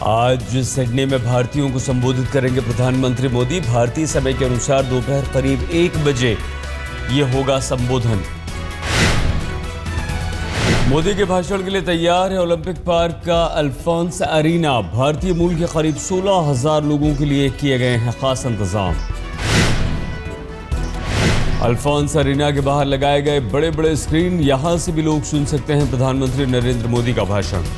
आज सिडनी में भारतीयों को संबोधित करेंगे प्रधानमंत्री मोदी। भारतीय समय के अनुसार दोपहर करीब 1 बजे ये होगा संबोधन। मोदी के भाषण के लिए तैयार है ओलंपिक पार्क का अल्फोंस एरिना। भारतीय मूल के करीब 16,000 लोगों के लिए किए गए हैं खास इंतजाम। अल्फोंस एरिना के बाहर लगाए गए बड़े बड़े स्क्रीन, यहां से भी लोग सुन सकते हैं प्रधानमंत्री नरेंद्र मोदी का भाषण।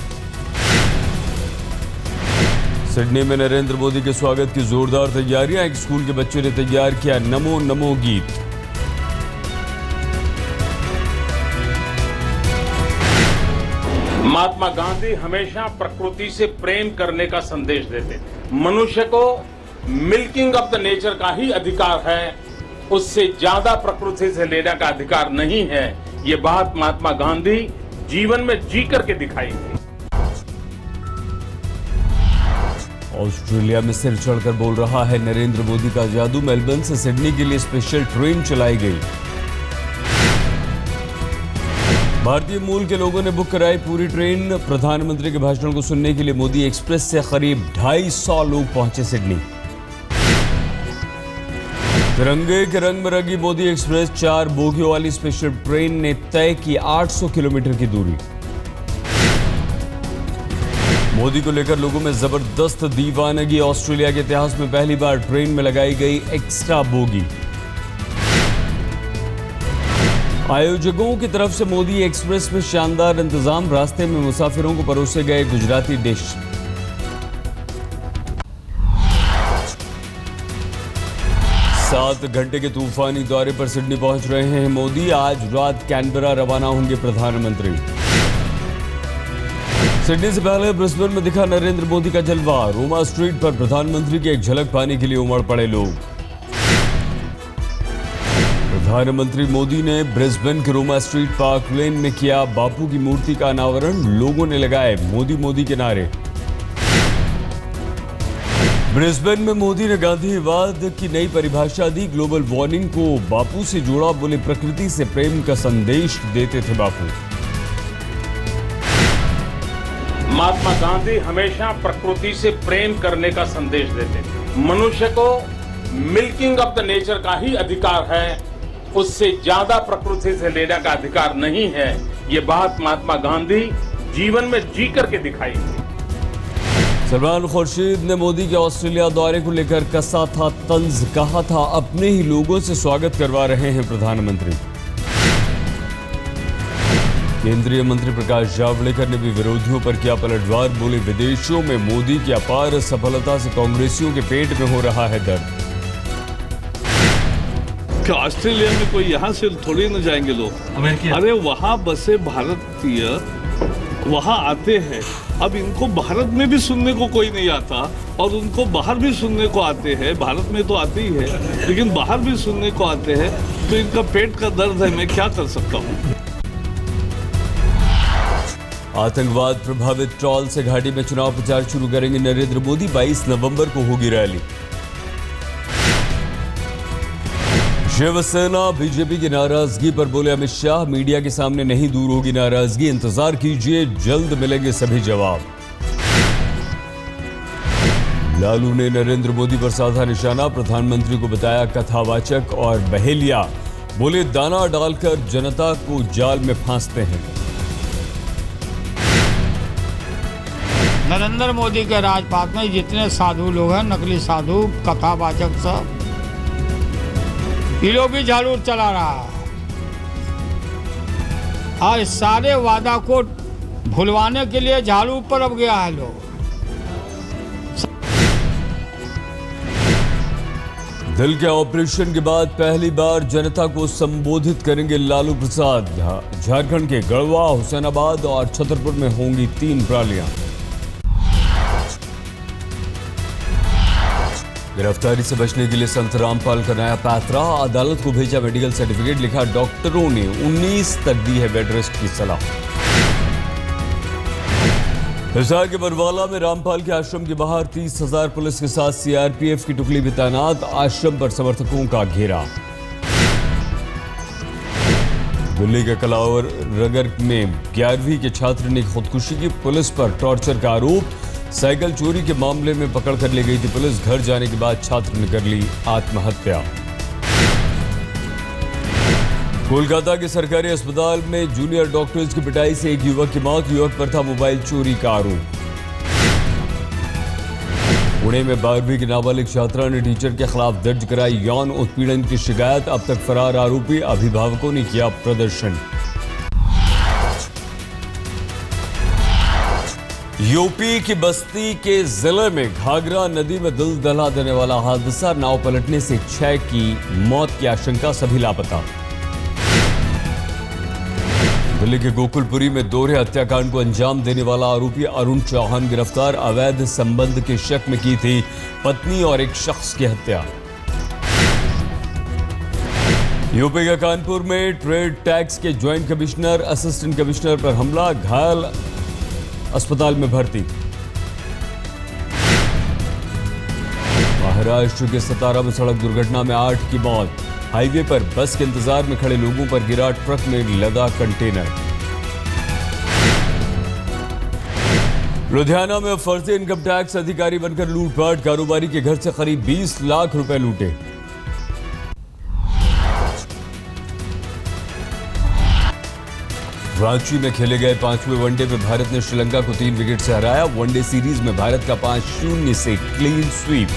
सिडनी में नरेंद्र मोदी के स्वागत की जोरदार तैयारियां। एक स्कूल के बच्चों ने तैयार किया नमो नमो गीत। महात्मा गांधी हमेशा प्रकृति से प्रेम करने का संदेश देते थे। मनुष्य को मिल्किंग ऑफ द नेचर का ही अधिकार है, उससे ज्यादा प्रकृति से लेने का अधिकार नहीं है। ये बात महात्मा गांधी जीवन में जी करके दिखाई थी। ऑस्ट्रेलिया में सिर चढ़कर बोल रहा है नरेंद्र मोदी का जादू। मेलबर्न से सिडनी के लिए स्पेशल ट्रेन चलाई गई। भारतीय मूल के लोगों ने बुक कराई पूरी ट्रेन। प्रधानमंत्री के भाषण को सुनने के लिए मोदी एक्सप्रेस से करीब 250 लोग पहुंचे सिडनी। तिरंगे के रंग में रंगी मोदी एक्सप्रेस 4 बोगियों वाली स्पेशल ट्रेन ने तय की 800 किलोमीटर की दूरी। मोदी को लेकर लोगों में जबरदस्त दीवानगी। ऑस्ट्रेलिया के इतिहास में पहली बार ट्रेन में लगाई गई एक्स्ट्रा बोगी। आयोजकों की तरफ से मोदी एक्सप्रेस में शानदार इंतजाम। रास्ते में मुसाफिरों को परोसे गए गुजराती डिश। सात घंटे के तूफानी दौरे पर सिडनी पहुंच रहे हैं मोदी। आज रात कैनबरा रवाना होंगे प्रधानमंत्री। सिडनी से पहले ब्रिस्बेन में दिखा नरेंद्र मोदी का जलवा। रोमा स्ट्रीट पर प्रधानमंत्री की एक झलक पाने के लिए उमड़ पड़े लोग। प्रधानमंत्री मोदी ने ब्रिस्बेन के रोमा स्ट्रीट पार्क लेन में किया बापू की मूर्ति का अनावरण। लोगों ने लगाए मोदी मोदी के नारे। ब्रिस्बेन में मोदी ने गांधीवाद की नई परिभाषा दी। ग्लोबल वार्मिंग को बापू से जोड़ा। बोले प्रकृति से प्रेम का संदेश देते थे बापू। महात्मा गांधी हमेशा प्रकृति से प्रेम करने का संदेश देते थे। मनुष्य को मिल्किंग ऑफ द नेचर का ही अधिकार है, उससे ज्यादा प्रकृति से लेने का अधिकार नहीं है। ये बात महात्मा गांधी जीवन में जी करके दिखाई थी। सलमान खुर्शीद ने मोदी के ऑस्ट्रेलिया दौरे को लेकर कसा था तंज। कहा था अपने ही लोगों से स्वागत करवा रहे हैं प्रधानमंत्री। केंद्रीय मंत्री प्रकाश जावड़ेकर ने भी विरोधियों पर किया पलटवार। बोले विदेशों में मोदी की अपार सफलता से कांग्रेसियों के पेट में हो रहा है दर्द। क्या ऑस्ट्रेलिया में कोई यहाँ से थोड़ी न जाएंगे लोग? अरे वहाँ बसे भारतीय वहाँ आते हैं। अब इनको भारत में भी सुनने को कोई नहीं आता और उनको बाहर भी सुनने को आते हैं। भारत में तो आते ही है, लेकिन बाहर भी सुनने को आते हैं। तो इनका पेट का दर्द है, मैं क्या कर सकता हूँ? आतंकवाद प्रभावित ट्रॉल से घाटी में चुनाव प्रचार शुरू करेंगे नरेंद्र मोदी। 22 नवंबर को होगी रैली। शिवसेना बीजेपी की नाराजगी पर बोले अमित शाह, मीडिया के सामने नहीं दूर होगी नाराजगी। इंतजार कीजिए, जल्द मिलेंगे सभी जवाब। लालू ने नरेंद्र मोदी पर साधा निशाना। प्रधानमंत्री को बताया कथावाचक और बहेलिया। बोले दाना डालकर जनता को जाल में फांसते हैं। नरेंद्र मोदी के राजपाट में जितने साधु लोग हैं, नकली साधु, कथावाचक सब, ये लोग भी झाड़ू चला रहा है और सारे वादा को भुलवाने के लिए झाड़ू पर अब गया है लोग। दिल के ऑपरेशन के बाद पहली बार जनता को संबोधित करेंगे लालू प्रसाद। झारखंड के गढ़वा, हुसैनाबाद और छतरपुर में होंगी 3 रैलियां। गिरफ्तारी से बचने के लिए संत रामपाल का नया पैतरा। अदालत को भेजा मेडिकल सर्टिफिकेट। लिखा डॉक्टरों ने 19 तक दी है बेड रेस्ट की सलाह। हिसार के बरवाला में रामपाल के आश्रम के बाहर 30,000 पुलिस के साथ सीआरपीएफ की टुकड़ी भी तैनात। आश्रम पर समर्थकों का घेरा। दिल्ली के कलावर नगर में 11वीं के छात्र ने खुदकुशी की। पुलिस पर टॉर्चर का आरोप। साइकिल चोरी के मामले में पकड़ कर ले गई थी पुलिस। घर जाने के बाद छात्र ने कर ली आत्महत्या। कोलकाता के सरकारी अस्पताल में जूनियर डॉक्टर्स की पिटाई से एक युवक की मौत। युवक पर था मोबाइल चोरी का आरोप। पुणे में 12वीं की नाबालिग छात्रा ने टीचर के खिलाफ दर्ज कराई यौन उत्पीड़न की शिकायत। अब तक फरार आरोपी अभिभावकों ने किया प्रदर्शन। यूपी की बस्ती के जिले में घाघरा नदी में दिल दहला देने वाला हादसा। नाव पलटने से 6 की मौत की आशंका, सभी लापता। दिल्ली के गोकुलपुरी में दोहरे हत्याकांड को अंजाम देने वाला आरोपी अरुण चौहान गिरफ्तार। अवैध संबंध के शक में की थी पत्नी और एक शख्स की हत्या। यूपी के कानपुर में ट्रेड टैक्स के ज्वाइंट कमिश्नर असिस्टेंट कमिश्नर पर हमला, घायल अस्पताल में भर्ती। महाराष्ट्र के सतारा में सड़क दुर्घटना में 8 की मौत। हाईवे पर बस के इंतजार में खड़े लोगों पर गिरा ट्रक में लदा कंटेनर। लुधियाना में फर्जी इनकम टैक्स अधिकारी बनकर लूटपाट, कारोबारी के घर से करीब 20 लाख रुपए लूटे। रांची में खेले गए 5वें वनडे में भारत ने श्रीलंका को 3 विकेट से हराया। वनडे सीरीज में भारत का 5-0 से क्लीन स्वीप।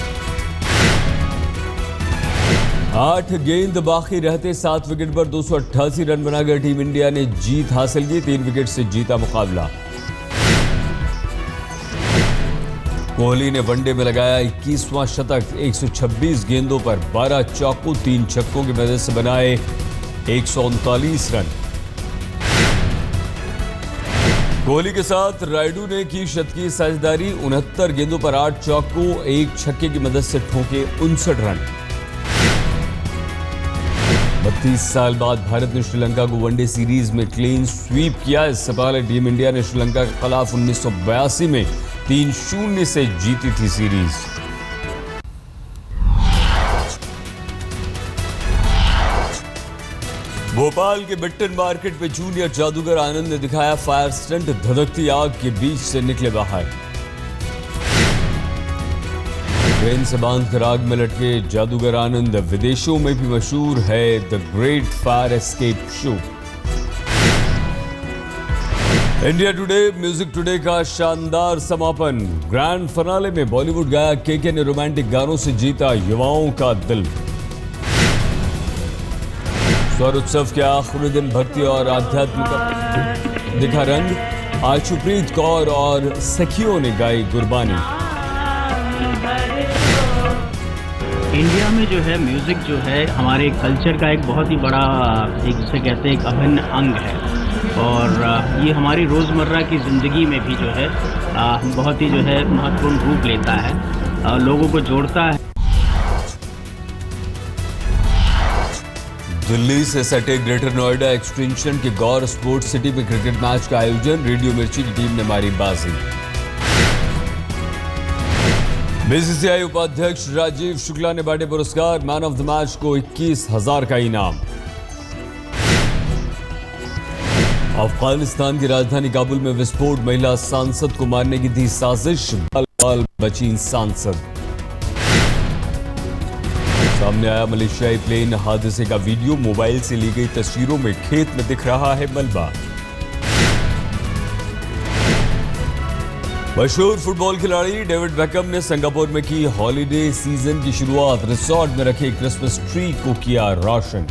8 गेंद बाकी रहते 7 विकेट पर 288 रन बनाकर टीम इंडिया ने जीत हासिल की। 3 विकेट से जीता मुकाबला। कोहली ने वनडे में लगाया 21वां शतक। 126 गेंदों पर 12 चौकों 3 छक्कों की मदद से बनाए 139 रन। कोहली के साथ रायडू ने की शतकीय साझेदारी। 69 गेंदों पर 8 चौकों 1 छक्के की मदद से ठोके 59 रन। 32 साल बाद भारत ने श्रीलंका को वनडे सीरीज में क्लीन स्वीप किया। इससे पहले टीम इंडिया ने श्रीलंका के खिलाफ 1982 में 3-0 से जीती थी सीरीज। भोपाल के बिट्टन मार्केट में जूनियर जादूगर आनंद ने दिखाया फायर स्टंट। धधकती आग के बीच से निकले बाहर। ट्रेन से बांधकर आग में लटके जादूगर आनंद विदेशों में भी मशहूर है। The great fire escape show. India today music today का शानदार समापन। ग्रैंड फिनाले में बॉलीवुड गायक केके ने रोमांटिक गानों से जीता युवाओं का दिल। स्वर उत्सव के आखिरी दिन भक्ति और आध्यात्म का दिखा रंग। आशुप्रीत कौर और सखियों ने गाई गुरबानी। इंडिया में जो है म्यूज़िक जो है हमारे कल्चर का एक बहुत ही बड़ा, एक जिसे कहते हैं एक अभिन्न अंग है। और ये हमारी रोज़मर्रा की ज़िंदगी में भी जो है बहुत ही जो है महत्वपूर्ण रूप लेता है, लोगों को जोड़ता है। दिल्ली से सटे ग्रेटर नोएडा एक्सटेंशन के गौर स्पोर्ट्स सिटी में क्रिकेट मैच का आयोजन। रेडियो मिर्ची की टीम ने मारी बाजी। बीसीसीआई उपाध्यक्ष राजीव शुक्ला ने बांटे पुरस्कार। मैन ऑफ द मैच को 21,000 का इनाम। अफगानिस्तान की राजधानी काबुल में विस्फोट। महिला सांसद को मारने की थी साजिश। बाल बची सांसद। सामने आया मलेशियाई प्लेन हादसे का वीडियो। मोबाइल से ली गई तस्वीरों में खेत में दिख रहा है मलबा। मशहूर फुटबॉल खिलाड़ी डेविड बेकहम ने सिंगापुर में की हॉलिडे सीजन की शुरुआत। रिसोर्ट में रखे क्रिसमस ट्री को किया रोशन।